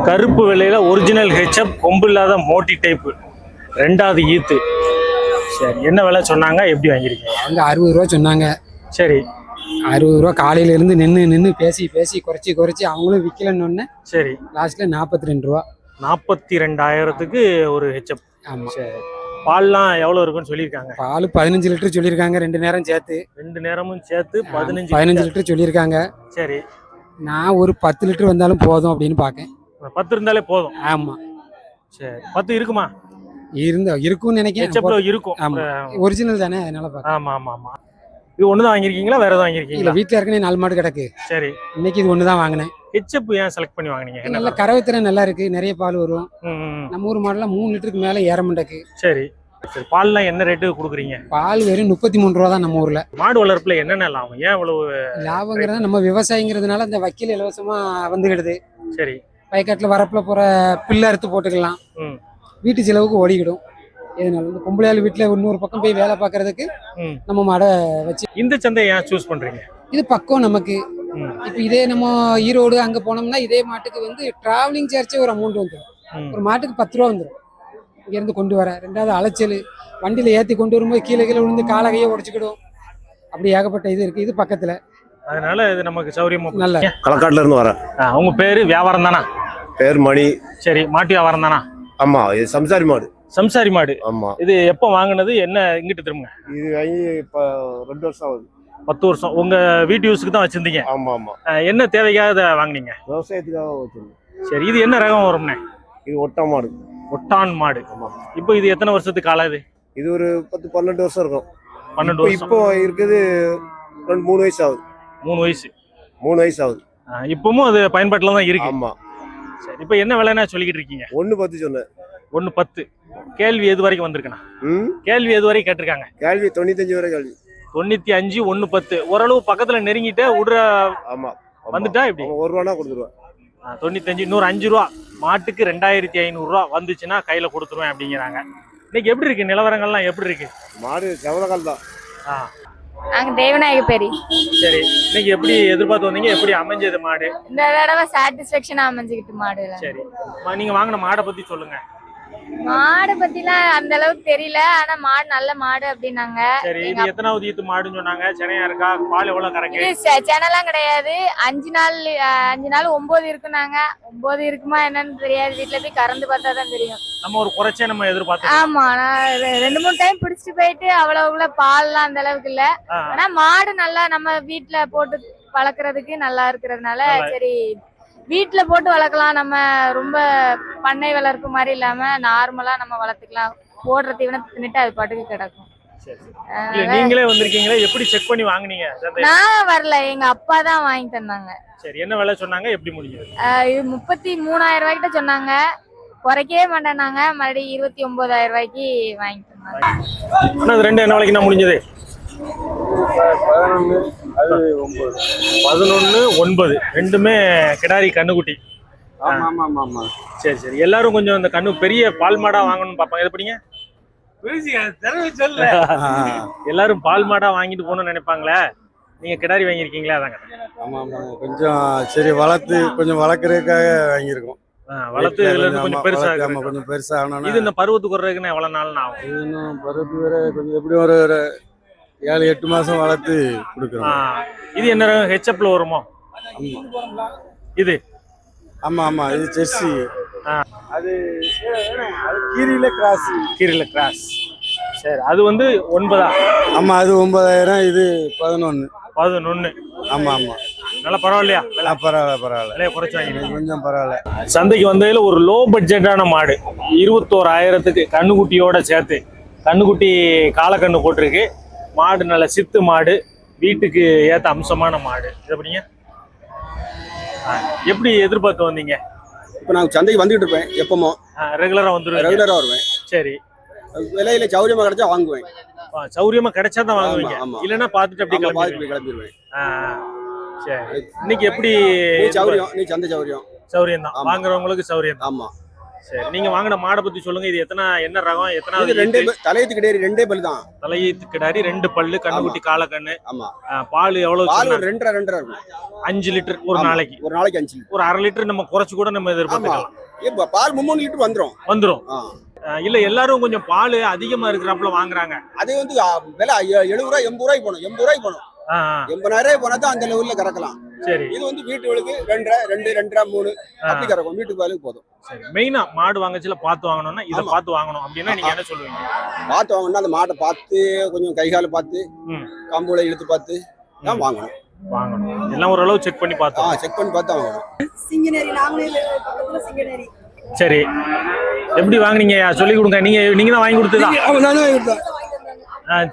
கருப்பு வெள்ளையில original HF கொம்பு இல்லாத மோட்டி டைப்பு 2வது ஈத்து. சரி, என்ன விலை சொன்னாங்க, எப்படி வாங்கிருக்கீங்க? அவங்க 60 ரூபா சொன்னாங்க. சரி, 60 ரூபா காலையில இருந்து நின்று பேசி குறைச்சி அவங்களும் விற்கலன்னு. சரி, லாஸ்ட்ல 42 ரூபா. 42,000க்கு ஒரு ஹெச்எப். ஆமா. சரி, பால்லாம் எவ்வளவு இருக்குன்னு சொல்லியிருக்காங்க? பால் 15 லிட்டர் சொல்லியிருக்காங்க, 2 நேரம் சேர்த்து. 2 நேரமும் சேர்த்து 15 லிட்டர் சொல்லியிருக்காங்க. சரி, நான் ஒரு 10 லிட்டர் வந்தாலும் போதும் அப்படின்னு பார்க்கேன். 10 இருந்தாலே போதும். ஆமா. சரி, 10 இருக்குமா? இருக்கும்னு நினைக்கிறேன். இருக்கும். ஆமா, ஒரிஜினல் தானே, அதனால பார்க்க. ஆமா ஆமா ஆமா. இது ஒண்ணுதான் வாங்கிருக்கீங்களா, வேற எதாவது வாங்கிருக்கீங்களா? இல்ல, வீட்டுல ஏற்கனவே 4 மாடு கிடக்கு. சரி, இன்னைக்கு இது ஒண்ணுதான் வாங்கினேன். ஹெச்எப் ஏன் செலக்ட் பண்ணி வாங்குனீங்க? நல்ல கறவைத்திறன் நல்லா இருக்கு, நிறைய பால் வரும். நம்ம ஊர் மாடுலாம் 3 லிட்டருக்கு மேல ஏற மாட்டேக்கு. சரி சரி, பால்லாம் என்ன ரேட்டு கொடுக்குறீங்க? பால் வெறும் 33 ரூபா தான் நம்ம ஊர்ல. மாடு வளர்ப்புல என்னென்ன லாபம்? ஏன் இவ்வளவு லாபங்கிறத நம்ம விவசாயிங்கிறதுனால அந்த வக்கீல் இலவசமா வந்துக்கிடுது. சரி, வயக்காட்டுல வரப்புல போற பிள்ளை அறுத்து போட்டுக்கலாம், ம், வீட்டு செலவுக்கு ஓடிக்கிடும். இதனால இந்த பொம்பளையாள் வீட்டுல இன்னொரு பக்கம் போய் வேலை பார்க்கறதுக்கு நம்ம மாடை வச்சு. இந்த சந்தையை ஏன் சூஸ் பண்றீங்க? இது பக்கம் நமக்கு. இப்ப இதே நம்ம ஈரோடு அங்க போனோம்னா இதே மாட்டுக்கு வந்து டிராவலிங் சார்ஜே ஒரு அமௌண்ட் வந்துடும். ஒரு மாட்டுக்கு 10 ரூபா வந்துடும் இங்க இருந்து கொண்டு வர. 2வது அலைச்சல், வண்டியில ஏத்தி கொண்டு வரும்போது கீழே விழுந்து காலகையே உடைச்சுக்கிடும். அப்படி ஏகப்பட்ட இது இருக்கு. இது பக்கத்துல, அதனால இது நமக்கு சௌரியமா. நல்ல களக்காட்டுல இருந்து வரேன். உங்க பேரு வியாபாரம் தானா? பேர் மணி. சரி, மாட்டு வியாபாரம் தானா? ஆமா, இது சம்சாரி மாடு. சம்சாரி மாடு. ஆமா. இது எப்போ வாங்கினது, என்ன இங்கிட்டு திரும்ப? இது வாங்கி இப்ப 2 வருஷம் ஆகுது. 10 வருஷம். உங்க வீட்டு யூஸுக்கு தான் வச்சிருந்தீங்க? ஆமா ஆமா. என்ன தேவைக்காக இதை வாங்கினீங்க? விவசாயத்துக்காக வச்சிருந்தேன். சரி, இது என்ன ரகம் வரும்னே? இது ஒட்டான் மாடு. ஒட்டான் மாடு. இப்போ இது எத்தனை வருஷத்துக்கு காலம்? இது ஒரு 10-12 வருஷம் இருக்கும். 12 வருஷம். இப்போ இருக்குது 3 வயசு ஆகுது. 3 வயசு. 3 வயசு ஆகுது. இப்பவும் அது பயன்பாட்டுல தான் இருக்கு. ஆமா. சரி, இப்போ என்ன விலைன்னா சொல்லிக்கிட்டு இருக்கீங்க? 1.10 சொன்னேன். 1.10. கேள்வி எது வரைக்கும் வந்திருக்கேன்? கேள்வி எது வரைக்கும் கேட்டிருக்காங்க? கேள்வி 95 வரை கேள்வி. 95, 1.10. ஓரளவு பக்கத்துல நெருங்கிட்ட விடுற. ஆமா, வந்துட்டா இப்படி 1 ரூபா கொடுத்துருவேன். 95, இன்னொரு 5 ரூபா. மாட்டுக்கு 2500 ரூபா வந்துச்சுன்னா கையில கொடுத்துருவேன் அப்படிங்கிறாங்க. இன்னைக்கு எப்படி இருக்கு நிலவரங்கள்லாம், எப்படி இருக்கு? மாடு செவலகால் தான். நாங்க தேவநாயகப்பேரி. சரி, இன்னைக்கு எப்படி எதிர்பார்த்து வந்தீங்க, எப்படி அமைஞ்சது மாடு? இந்த தடவை சாட்டிஸ்பேக்ஷனா அமைஞ்சுக்கிட்டு மாடு. சரி, நீங்க வாங்கின மாடை பத்தி சொல்லுங்க. மாடு பத்திலாம் அந்த அளவுக்கு தெரியல, ஆனா மாடு நல்ல மாடு அப்படின்னாங்க. சரி, இது எத்தனாவது ஈத்து மாடுன்னு சொன்னாங்க? சென்னையா இருக்கா? பால் எவ்வளவு கறக்கு? செனலாம் கிடையாது. 5 நாள் 9 இருக்குனாங்க. 9 இருக்குமா என்னன்னு தெரியாது, வீட்டுல போய் கறந்து பார்த்தா தான் தெரியும். நம்ம ஒரு குறைச்சே நம்ம எதிர்பார்த்தோம். ஆமா, நான் 2-3 டைம் பிடிச்சிட்டு போயிட்டு அவ்வளவுக்குள்ள பால்லாம் அந்த அளவுக்கு இல்ல. ஆனா மாடு நல்லா நம்ம வீட்டுல போட்டு வளர்க்கறதுக்கு நல்லா இருக்கிறதுனால சரி வீட்டுல போட்டு வளர்க்கலாம். நம்ம ரொம்ப பண்ணை வளர்ப்பு மாதிரி இல்லாம நார்மலா நம்ம வளர்த்துக்கலாம். போடுற தீவனம் தின்னுட்டு அது பாட்டுக்கு கிடக்கும். நீங்களே வந்திருக்கீங்களா? எப்படி செக் பண்ணி வாங்குனீங்க? நான் வரல, எங்க அப்பா தான் வாங்கி தந்தாங்க. சரி, என்ன விலை சொன்னாங்க, எப்படி முடிஞ்சது? இது 33,000 ரூபாய்க்கிட்ட சொன்னாங்க. குறைக்கவே மாட்டேனாங்க. மறுபடியும் 29,000 ரூபாய்க்கு வாங்கி தந்தாங்க. அது 2 என்ன விலைக்கு நான் முடிஞ்சது? 11, 9 ரெண்டுமே கிடாரி கண்ணுக்குட்டி. சரி சரி, எல்லாரும் கொஞ்சம் இந்த கண்ணு பெரிய பால் மாடா வாங்கணும்னு பாப்பாங்க. எது படிங்க? எல்லாரும் பால் மாடா வாங்கிட்டு போகணும்னு நினைப்பாங்களே, நீங்க கிடாரி வாங்கியிருக்கீங்களா? அதாங்க. ஆமா ஆமா, கொஞ்சம் சரி வளர்த்து கொஞ்சம் வளர்க்கறதுக்காக வாங்கியிருக்கோம். வளர்த்து இதுல இருந்து கொஞ்சம் பெருசா கொஞ்சம் பெருசா ஆகணும். இது இந்த பருவத்துக்கு வர்றதுக்குன்னா எவ்வளவு நாள் ஆகும்? இன்னும் பருவத்துக்கு வர கொஞ்சம் எப்படி ஒரு 7-8 மாசம் வளர்த்து கொடுக்குறோம். இது என்ன ஹெச்எப்ல வருமோ? இது ஆமா ஆமா, இது ஜெர்சி. அது கீரியில கிராஸ். கீரியில கிராஸ். சரி, அது வந்து 9. ஆமா, அது 9,000. இது 11. ஆமா ஆமா, நல்லா பரவாயில்லையா? பரவாயில்ல குறைச்சு வாங்கி கொஞ்சம் பரவாயில்ல. சந்தைக்கு வந்ததுல ஒரு லோ பட்ஜெட்டான மாடு 21,000க்கு கண்ணுக்குட்டியோட சேர்த்து. கண்ணுக்குட்டி காலக்கண்ணு போட்டிருக்கு. மாடு நல்ல சித்து மாடு, வீட்டுக்கு ஏத்த அம்சமான மாடு. இதை படிங்க. எப்படி எதிர்பார்த்து வந்தீங்க? இப்போ நான் சந்தைக்கு வந்துட்டு இருப்பேன். எப்பமோ ரெகுலரா வந்துருவேன். ரெகுலரா வருவேன். சரி, விலையில சௌரியமா கிடைச்சா வாங்குவேன். சௌரியமா கிடைச்சா தான் வாங்குவீங்க, இல்லைன்னா பார்த்துட்டு அப்படி கிளம்பிடுவேன். சரி, இன்னைக்கு எப்படி சௌரியம்? நீ சந்தை சௌரியம் தான் வாங்குறவங்களுக்கு சௌரியம். ஆமா. சரி, நீங்க வாங்கின மாடை பத்தி சொல்லுங்க. இது என்ன ரகம், இது எத்தனாவது ரெண்டே ஈத்து? தலையத்து கிடையாது, ரெண்டே பல்லு தான். தலையீத்து கிடாரி, 2 பல்லு, கண்ணுக்குட்டி, காலக்கண்ணு. ஆமா. பால் எவ்வளவு பால் சொன்னாங்க? ஒரு 2.5 இருக்கும். 5 லிட்டர் ஒரு ஆமா. நாளைக்கு. ஒரு நாளைக்கு 5 லிட்டர். ஒரு 1/2 லிட்டர் நம்ம குறைச்சு கூட நம்ம எதிர்பார்க்கலாம். இப்ப பால் 3 லிட்டர் வந்துரும். இல்ல எல்லாரும் கொஞ்சம் பால் அதிகமா இருக்கிறாப்புல வாங்குறாங்க. அது வந்து விலை 70 ரூபாய் 80 ரூபாய் போகணும். 80 ரூபாய் போகணும். 80,000 ரூபாய் போனா தான் அந்த லெவல்ல கறக்கலாம். சரி, இது வந்து வீட்டுகளுக்கு 2.5 3 அப்படி கறக்கும். வீட்டுக்கு பாலுக்கு போதும். சரி. மெயினா மாடு வாங்கச்சில பார்த்து வாங்கணும்னா இதை பார்த்து வாங்கணும் அப்படின்னா நீங்க என்ன சொல்லுவீங்க? பார்த்து வாங்கணும்னா அந்த மாட்டை பார்த்து கொஞ்சம் கைகால பார்த்து கம்புல இழுத்து பார்த்து தான் வாங்கணும். எல்லாம் ஓரளவு செக் பண்ணி பார்த்தோம். செக் பண்ணி பார்த்தா வாங்கணும். சிங்கநேரி நாங்களே பக்கத்துல சிங்கநேரி. சரி, எப்படி வாங்குனீங்க சொல்லி கொடுங்க. நீங்க தான் வாங்கி கொடுத்ததா? நானே வாங்கி கொடுத்தேன்.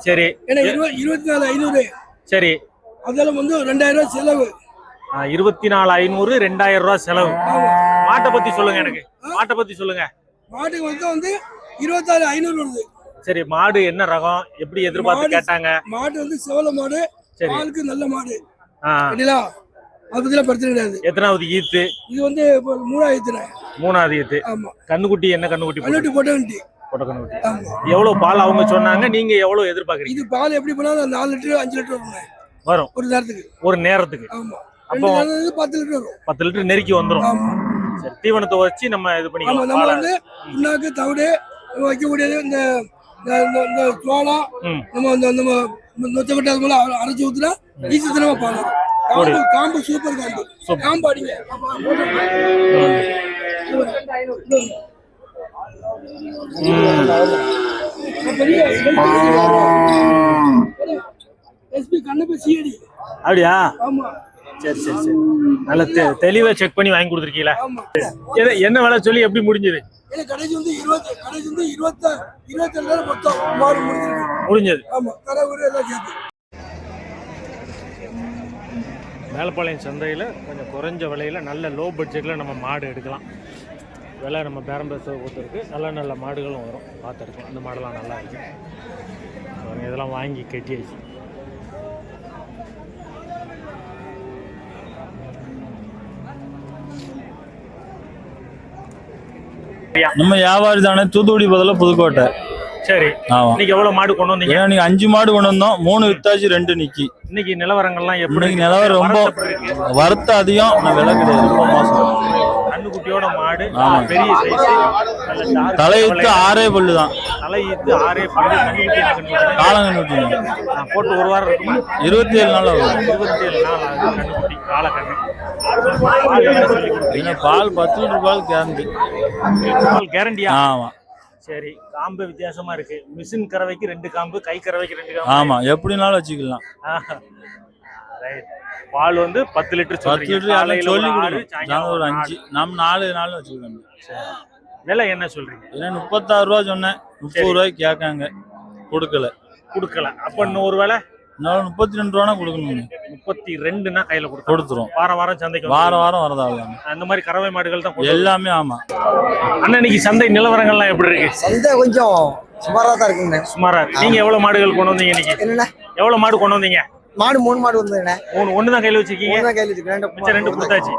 சரி, ஏன்னா 24,500. சரி. அதெல்லாம் வந்து 2,000 ரூபாய் செலவு. 24,500 2,000 ரூபாய் செலவு. மாட்டை பத்தி சொல்லுங்க. எனக்கு மாட்டை பத்தி சொல்லுங்க. மாட்டுக்கு வந்து 26,500 வருது. சரி, மாடு என்ன ரகம், எப்படி எதிர்பார்த்து கேட்டாங்க? மாடு வந்து செவல மாடு. சரி, பாலுக்கு நல்ல மாடு. சரிங்களா? அது பத்திலாம் பிரச்சனை கிடையாது. எத்தனாவது ஈத்து? இது வந்து 3,000. 3வது ஈத்து. ஆமா. கண்ணுக்குட்டி என்ன கண்ணுக்குட்டி? கண்ணுட்டி போட்டவன்ட்டி. கண்ணுக்குட்டி. எவ்வளவு பால் அவங்க சொன்னாங்க, நீங்க எவ்வளவு எதிர்பார்க்கறீங்க? இது பால் எப்படி போனாலும் 4 லிட்டர் 5 லிட்டர் வரும் ஒரு நேரத்துக்கு. ஆமா. அப்போ 10 லிட்டர் வரும். 10 லிட்டர் நெருக்கி வந்துரும். ஆமா. சரி, தீவனத்தை வச்சு நம்ம இது பண்ணிக்கலாம். நம்ம வந்து புண்ணாக்கு தவிடு வைக்கக்கூடியது இந்த சோளம் நம்ம நொச்சக்கட்டை அது போல அரைச்சி ஊத்துனா ஈஸித்தனமா பால். காம்பு சூப்பர் காம்பு அடிங்க. அப்படியா? சரி சரி சரி, நல்ல தெளிவா செக் பண்ணி வாங்கி கொடுத்துருக்கீங்களா? என்ன வேலை சொல்லி எப்படி முடிஞ்சது? கடைசி வந்து 27,000 மொத்தம் மாடு முடிஞ்சது. ஆமா, தரவுரு எல்லாம் சேர்த்து. மேலப்பாளையம் சந்தையில் கொஞ்சம் குறைஞ்ச விலையில் நல்ல லோ பட்ஜெட்டில் நம்ம மாடு எடுக்கலாம். விலை நம்ம பேரம் பேச ஒருத்தருக்கு நல்ல நல்ல மாடுகளும் வரும். பார்த்துருக்கோம், அந்த மாடெல்லாம் நல்லா இருக்கு. இதெல்லாம் வாங்கி கட்டியாச்சு. நம்ம வியாபாரி தானே, தூத்துக்குடி பதில புதுக்கோட்டை. சரி, இன்னைக்கு எவ்வளவு மாடு கொண்டு வந்தீங்க? நீங்க 5 மாடு கொண்டு வந்தோம். 3 வித்தாச்சு, 2 நிக்கி. இன்னைக்கு நிலவரங்கள்லாம் எப்படி? நிலவரம் ரொம்ப வரத்து அதிகம். நான் விலை கிடையாது, ரொம்ப மோசம். கண்ணுக்குட்டியோட மாடு, பெரிய சைஸ், தலையீத்து 6 பல்லு தான். தலையீத்து 6 பல்லு. காலங்கண்ணுட்டி போட்டு ஒரு வாரம் இருக்குமா? 27 நாள் ஆகும். 27 நாள் ஆகுது. கண்ணுக்குட்டி, காலக்கண்ணு. பால் 10 லிட்டர் பால் கேரண்டி. பால் கேரண்டியா? ஆமா. சரி, காம்பு வித்தியாசமா இருக்கு. மிஷின் கறவைக்கு 2 காம்பு, கை கறவைக்கு 2 காம்பு. ஆமா, எப்படினாலும் வச்சுக்கலாம். பால் வந்து 10 லிட்டர் சொல்லி ஒரு 5 நம்ம 4 நாள் வச்சுக்கலாம். விலை என்ன சொல்றீங்க? 36 ரூபா சொன்னேன். 30 ரூபாய்க்கு கேட்காங்க, கொடுக்கல. அப்ப இன்னொரு வேலை 32 ரூபா கொடுக்கணும். 32னா கையில கொடுத்துரும். வாரம் வாரம் சந்தைக்கு வாரம் வரதா அந்த மாதிரி கறவை மாடுகள் தான் எல்லாமே. ஆமா அண்ணா, இன்னைக்கு சந்தை நிலவரங்கள்லாம் எப்படி இருக்கு? சந்தை கொஞ்சம் சுமாரா தான் இருக்குங்க. சுமாரா. நீங்க எவ்வளவு மாடுகள் கொண்டு வந்தீங்க இன்னைக்கு? என்னண்ணா, எவ்வளவு மாடு கொண்டு வந்தீங்க? மாடு 3 மாடு வந்ததுண்ணே. 1 தான் கையில வச்சிருக்கீங்க? கையில வச்சிருக்கேன். 2 கொடுத்தாச்சு.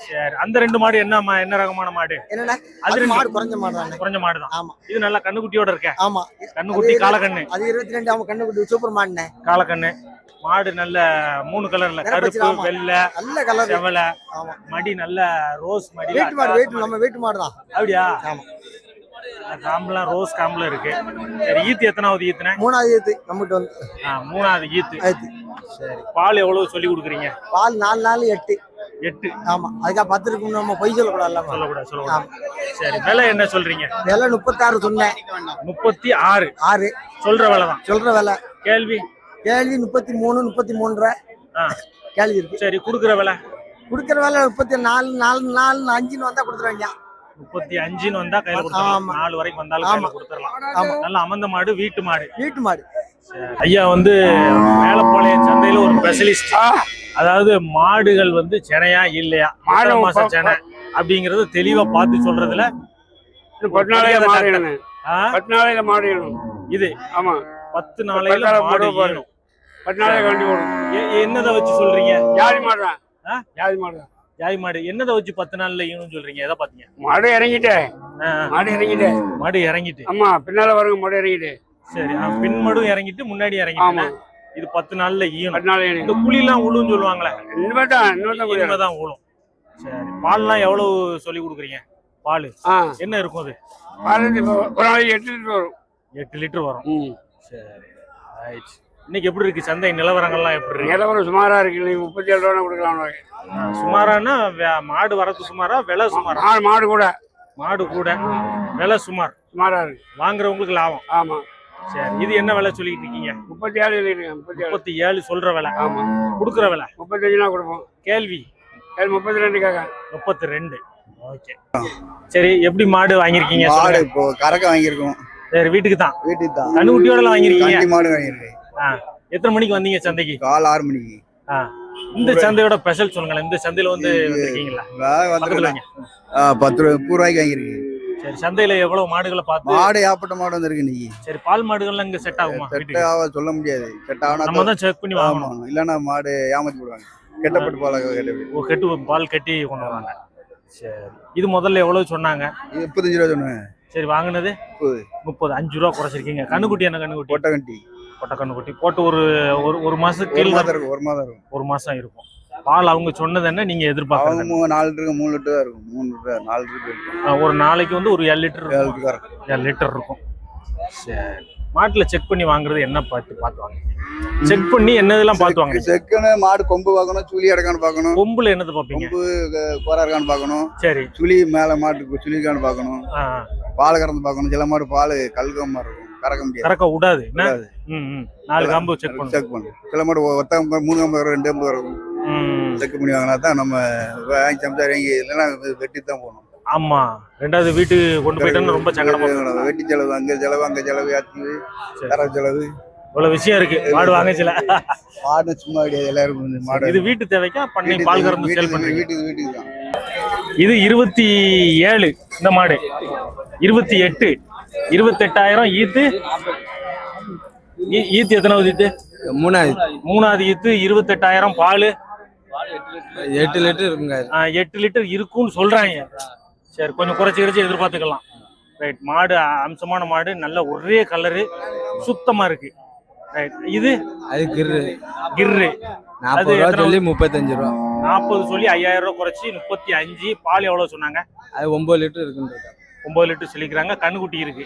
சரி, அந்த 2 மாடு என்ன ரகமான மாடு? என்னண்ணா, அது மாடு குறைஞ்ச மாடு தான். குறைஞ்ச மாடு தான். ஆமா. இது நல்லா கண்ணுக்குட்டியோட இருக்க? ஆமா, கண்ணுக்குட்டி, காலக்கண்ணு. அது 22. ஆமா, கண்ணுக்குட்டி சூப்பர் மாடுண்ணே. காலக்கண்ணு மாடு நல்ல 3 கலர்ல, கருப்பு, வெள்ளை, நல்ல கலர், செவலை. ஆமா. மடி நல்ல ரோஸ் மடி. வீட்டு மாடு, நம்ம வீட்டு மாடு தான். அப்படியா? ஆமா. காம்பெல்லாம் ரோஸ் காம்புல இருக்கு. சரி, ஈத்து எத்தனாவது ஈத்துனே? 3வது ஈத்து நம்மகிட்ட வந்து. 3வது ஈத்து. சரி, பால் எவ்வளவு சொல்லி கொடுக்குறீங்க? பால் 4 நாள் 8. ஆமா, அதுக்காக 10 இருக்கும். நம்ம பொய் சொல்லக்கூடாது. சொல்லக்கூடாது. சரி, விலை என்ன சொல்றீங்க? விலை 36 சொன்னேன். 36 சொல்ற விலை தான். சொல்ற விலை. கேள்வி 33 33 கேள்வி இருக்கு. சரி, குடுக்குற விலை? குடுக்குற விலை 34 4 5ன்னு வந்தா கொடுத்துருவாங்க. 35ன்னு வந்தா கையில கொடுத்துடலாம். 4 வரைக்கும் வந்தாலும் கையில கொடுத்துடலாம். நல்ல அமர்ந்த மாடு, வீட்டு மாடு. ஐயா வந்து மேலப்பாளையம் சந்தையில ஒரு ஸ்பெஷலிஸ்ட். அதாவது மாடுகள் வந்து செனையா இல்லையா, 6 மாச செனை அப்படிங்கறத தெளிவா பார்த்து சொல்றதுல 10 நாளையில மாடு இது. ஆமா, 10 நாளையில மாடு ஈனும். 10 நாளையில கண்டி ஓடும். என்னத வச்சு சொல்றீங்க? ஜாதி மாடு. ஜாதி மாடு. என்னத வச்சு 10 நாள்ல ஈனும் சொல்றீங்க? எதை பாத்தீங்க? மாடு இறங்கிட்டேன். மாடு இறங்கிட்டு மாடு இறங்கிட்டு. ஆமா பின்னால வருங்க மாடு இறங்கிட்டு. சரி, பின்மடும் இறங்கிட்டு முன்னாடி இறங்கிட்டு. ஆமா. இது 10 நாள்ல ஈனும். 10 நாள் இந்த குழிலாம் உழுன்னு சொல்லுவாங்களே, இனிமேதான் தான் ஊழும். சரி, பால்லாம் எவ்வளவு சொல்லி கொடுக்குறீங்க? பால் என்ன இருக்கும் அது? ஒரு நாளைக்கு 8 லிட்டர் வரும். 8 லிட்டர் வரும். சரி, ரைட். இன்னைக்கு எப்படி இருக்கு சந்தை நிலவரங்கள்லாம்? எப்படி இருக்கு? நிலவரம் சுமாரா இருக்கு. நீங்க 37 ரூபா கொடுக்கலாம். சுமாரானா மாடு வரது சுமாரா, விலை சுமாரா? மாடு கூட விலை சுமாரா இருக்கு. வாங்குறவங்களுக்கு லாபம். ஆமா. சரி, இது என்ன விலை சொல்லிட்டு இருக்கீங்க? 37 சொல்ற விலை. ஆமா. கொடுக்குற விலை 35 கொடுப்போம். கேள்வி 32 கேட்க. 32. ஓகே. சரி, எப்படி மாடு வாங்கியிருக்கீங்க? மாடு இப்போ கறக்க வாங்கியிருக்கோம். சரி, வீட்டுக்கு தான் தான் கண்ணுக்குட்டியோட வாங்கியிருக்கீங்க? மாடு வாங்கியிருக்கேன். எத்தனை மணிக்கு வந்தீங்க சந்தைக்கு? காலை 6 மணிக்கு. இந்த சந்தையோட ஸ்பெஷல் சொல்லுங்களேன். இந்த சந்தையில வந்து வந்திருக்கீங்களா? 10 ரூபாய்க்கு வாங்கியிருக்கேன். சரி, சந்தையில எவ்வளவு மாடுகளை பார்த்து? மாடு ஏப்பட்ட மாடு வந்திருக்கு இன்னைக்கு. சரி, பால் மாடுகள்லாம் இங்க செட் ஆகுமா? செட் ஆக சொல்ல முடியாது. செட் ஆகணும், நம்ம தான் செக் பண்ணி வாங்கணும். இல்லன்னா மாடு ஏமாத்தி போடுவாங்க. கெட்டப்பட்டு பால் கெட்டு பால் கட்டி கொண்டு வராங்க. சரி, இது முதல்ல எவ்வளவு சொன்னாங்க? 35 ரூபா சொன்னேன். சரி, வாங்கினது 30. 5 ரூபா குறைச்சிருக்கீங்க. கண்ணுக்குட்டி என்ன கண்ணுக்குட்டி? பொட்டை கண்ணுக்குட்டி போட்டு ஒரு மாசத்துக்கு ஒரு மாதம் இருக்கும். ஒரு மாசம் இருக்கும். பால் அவங்க சொன்னது என்ன நீங்க எதிர்பார்க்கறது? 4 லிட்டருக்கு 3 லிட்டர் தான் இருக்கும். 3 லிட்டர் 4 லிட்டர் ஒரு நாளைக்கு வந்து ஒரு 7 லிட்டர் 7 லிட்டர் இருக்கும். சரி, மாட்டுல செக் பண்ணி வாங்குறது என்ன பார்த்து வாங்க? செக் பண்ணி என்னதெல்லாம் பார்த்துவாங்க? செக்குன்னு மாடு கொம்பு பார்க்கணும், சுழி அடக்கான்னு பார்க்கணும். கொம்புல என்னது பார்ப்பீங்க? கொம்பு கோரா இருக்கான்னு பார்க்கணும். சரி, சுழி மேல மாட்டுக்கு சுழி இருக்கான்னு பார்க்கணும். பால் கறந்து பார்க்கணும். சில மாடு பால் கல்கமா இருக்கும், கறக்க முடியாது, கறக்க விடாது. 4 காம்பு செக் பண்ணணும். சில மாடு 3 காம்பு வரும், 2 காம்பு வரும். செக் பண்ணி வாங்கினா தான் நம்ம வாங்கி சமைச்சா வாங்கி, இல்லைன்னா வெட்டி தான் போகணும். ஆமா, ரெண்டாவது வீட்டுக்கு கொண்டு போயிட்டோம்னு ரொம்ப சங்கடமா. வெட்டி செலவு, அங்க செலவு ஆச்சு, தர செலவு, இவ்வளவு விஷயம் இருக்கு மாடு வாங்கச்சில. மாடு சும்மா கிடையாது, எல்லாருக்கும் மாடு. இது வீட்டு தேவைக்கா பண்ணி பால் கறந்து சேல் பண்றீங்க? வீட்டுக்கு தான். இது 27. இந்த மாடு 28. 28,000 ஈத்து. ஈத்து எத்தனாவது ஈத்து? மூணாவது ஈத்து. 28,000 பால். 8 லிட்டர் இருக்குங்க. 8 லிட்டர் இருக்குன்னு சொல்றாங்க. சரி, கொஞ்சம் குறைச்சி எதிர்பார்த்துக்கலாம். ரைட், மாடு அம்சமான மாடு, நல்ல ஒரே கலரு, சுத்தமா இருக்கு. ரைட், இது அது கிர்ரு 40 ரூபா சொல்லி 35 ரூபா. 40 சொல்லி 5,000 ரூபா குறைச்சி 35. பால் எவ்வளவு சொன்னாங்க? அது 9 லிட்டர் இருக்குன்றது. 9 லிட்டர் சொல்லிக்கிறாங்க. கண்ணுக்குட்டி இருக்கு.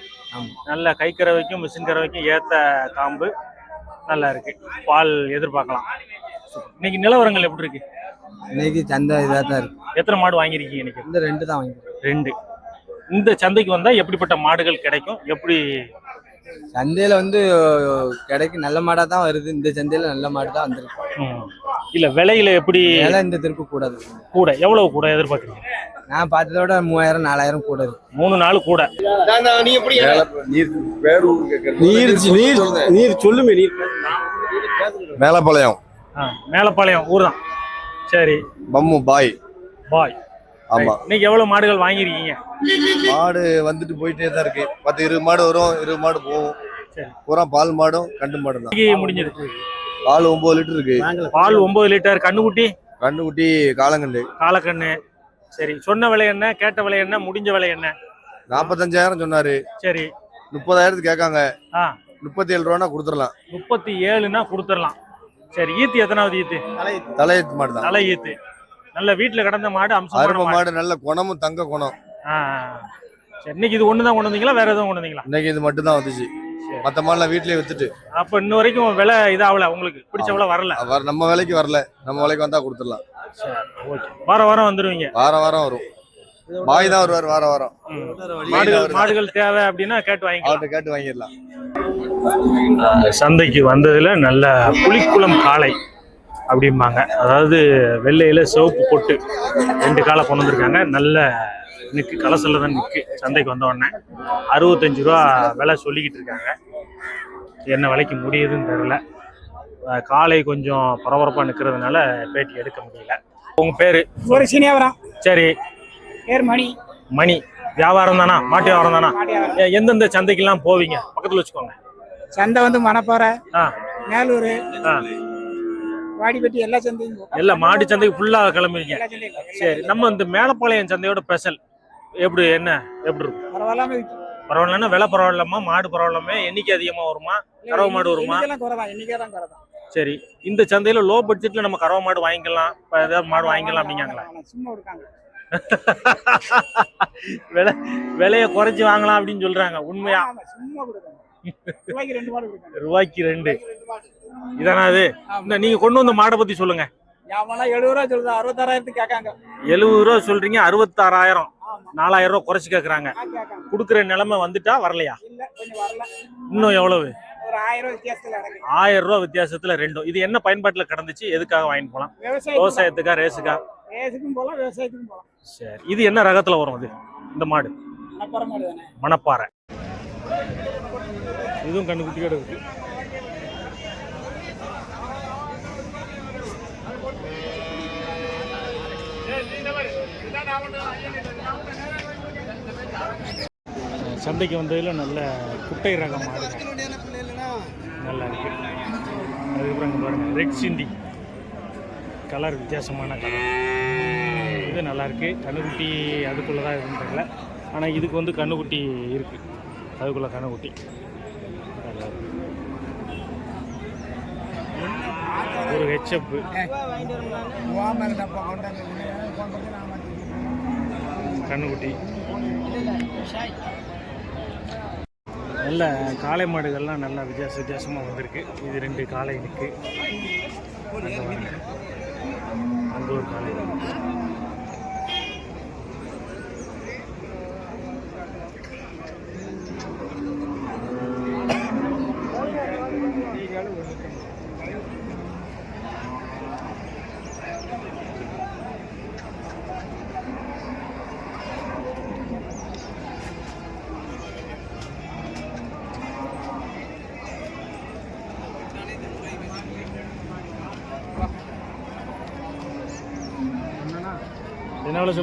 நல்ல கை கறவைக்கும் மிஷின் கறவைக்கும் ஏத்த காம்பு, நல்லா இருக்கு. பால் எதிர்பார்க்கலாம். இன்னைக்கு நிலவரங்கள் எப்படி இருக்கு? இன்னைக்கு சந்தை இதாக தான் இருக்கு. எத்தனை மாடு வாங்கியிருக்கீங்க இன்னைக்கு? இந்த 2 தான் வாங்கிருக்கேன். 2. இந்த சந்தைக்கு வந்தா எப்படிப்பட்ட மாடுகள் கிடைக்கும்? எப்படி சந்தையில வந்து கிடைக்கும்? நல்ல மாடா தான் வருது. இந்த சந்தையில நல்ல மாடு தான் வந்திருக்கு. இல்ல விலையில எப்படி? விலை இந்த திருப்பு கூடாது. கூட எவ்வளவு கூட எதிர்பார்க்குறீங்க? நான் பார்த்ததோட 3000 4000 கூட இருக்கு. 3 நாள் கூட. நீர் சொல்லுமே. நீர் மேலப்பாளையம். மேலப்பாளையம் ஊர் தான். சரி, பம்மு பாய். ஆமா. இன்னைக்கு எவ்வளவு மாடுகள் வாங்கிருக்கீங்க? மாடு வந்துட்டு போயிட்டே தான் இருக்கு. 10-20 மாடு வரும், 20 மாடு போகும். பூரா பால் மாடும் கண்டு மாடும் தான். முடிஞ்சது. பால் 9 லிட்டர் இருக்கு. பால் 9 லிட்டர். கண்ணுக்குட்டி காலக்கண்ணு. சரி, சொன்ன விலை என்ன, கேட்ட விலை என்ன, முடிஞ்ச விலை என்ன? 45,000 சொன்னாரு. சரி, 30,000 கேட்காங்க. 37 ரூபானா கொடுத்துடலாம். 37னா கொடுத்துடலாம். சரி, ஈத்து எத்தனாவது ஈத்து? தலையீத்து மாடு தான். தலை ஈத்து. நல்ல வீட்டுல கிடந்த மாடு, அருமை மாடு, நல்ல குணமும் தங்க குணம். சரி, இன்னைக்கு இது ஒண்ணுதான் கொண்டு வந்தீங்களா, வேற எதுவும் கொண்டு வந்தீங்களா? இன்னைக்கு இது மட்டும் தான் வந்துச்சு. மத்த மாடுலாம் வீட்லயே வித்துட்டு. அப்ப இன்ன வரைக்கும் விலை இதாகல, உங்களுக்கு பிடிச்ச விலை வரல? நம்ம விலைக்கு வரல. நம்ம விலைக்கு வந்தா கொடுத்துடலாம். வாரம் வந்துருவீங்க? வாரம் வரும். பாய் தான் வருவார் வாரம். மாடுகள் தேவை அப்படின்னா கேட்டு வாங்கிடலாம். சந்தைக்கு வந்ததுல நல்ல புலிக்குளம் காளை அப்படிம்பாங்க. அதாவது வெள்ளையில சிவப்பு பொட்டு 2 காலை கொண்டு வந்திருக்காங்க. நல்ல நிற்கு, கலசல்ல தான் நிற்கு. சந்தைக்கு வந்த உடனே 65 ரூபா விலை சொல்லிக்கிட்டு இருக்காங்க. என்ன விலைக்கு முடியுதுன்னு தெரியல. காலை கொஞ்சம் பரபரப்பா நிற்கிறதுனால பேட்டி எடுக்க முடியல. உங்க பேரு? சரி, பேர் மணி. வியாபாரம் தானா? மாட்டு வியாபாரம் தானா? எந்தெந்த சந்தைக்கெல்லாம் போவீங்க? பக்கத்துல வச்சுக்கோங்க. சந்தை வந்து மணப்பாறை, மேலூர், வாடிப்பட்டி, எல்லா சந்தையும். எல்லா மாட்டு சந்தைக்கு ஃபுல்லா கிளம்புறீங்க. சரி, நம்ம இந்த மேலப்பாளையம் சந்தையோட ஸ்பெஷல் எப்படி என்ன எப்படி இருக்கும்? பரவாயில்லாம பரவாயில்லன்னா விலை பரவாயில்லமா, மாடு பரவாயில்லாமே, எண்ணிக்கை அதிகமா வருமா, கறவை மாடு வருமா? எண்ணிக்கை தான் குறைதான். சரி, இந்த சந்தையில லோ பட்ஜெட்ல நம்ம கறவை மாடு வாங்கிக்கலாம், இப்ப ஏதாவது மாடு வாங்கிக்கலாம் அப்படிங்காங்களா? சும்மா இருக்காங்க. விலைய குறைச்சு வாங்கலாம் அப்படின்னு சொல்றாங்க, உண்மையா? சும்மா கொடுக்காங்க. ரூபாய்க்கு 2 மாடு கொடுக்காங்க. ரூபாய்க்கு 2 இதானா அது? இந்த நீங்க கொண்டு வந்த மாடை பத்தி சொல்லுங்க. யாவனா 70 ரூபா சொல்லுது, 66,000 கேட்காங்க. 70 ரூபா சொல்றீங்க, 66,000, 4,000 ரூபா குறைச்சு கேக்குறாங்க. குடுக்குற நிலைமை வந்துட்டா வரலையா? இல்ல, கொஞ்சம் வரல. இன்னும் எவ்வளவு? ஒரு 1000 ரூபா வித்தியாசத்துல இருக்கு. 1000 ரூபா வித்தியாசத்துல ரெண்டும். இது என்ன பயன்பாட்டுல கிடந்துச்சு, எதுக்காக வாங்கிட்டு போலாம்? விவசாயத்துக்கா, ரேஸுக்கா? ரேஸுக்கும் போலாம், விவசாயத்துக்கும் போலாம். சரி, இது என்ன ரகத்துல வரும் அது, இந்த மாடு? மணப்பாறை மாடு தானே. மணப்பாறை. இதுவும் கண்ணுக்குட்டியோட இருக்கு. சந்தைக்கு வந்ததில் நல்ல குட்டை ரகம் மாடு நல்லா இருக்கு. அதுக்கப்புறம் இங்கே பாருங்க, ரெட் சிந்தி கலர், வித்தியாசமான கலர். இது நல்லா இருக்கு. கண்ணுக்குட்டி அதுக்குள்ளே தான் இருக்குன்னு தெரியல, ஆனால் இதுக்கு வந்து கண்ணுக்குட்டி இருக்கு, அதுக்குள்ள கண்ணுக்குட்டி நல்லா இருக்கு. ஒரு ஹெச்எப் கண்ணுக்குட்டி. நல்ல காளை மாடுகள்லாம் நல்லா வித்தியாசமாக வந்திருக்கு. இது 2 காளை இருக்கு, அங்கே ஒரு காளை.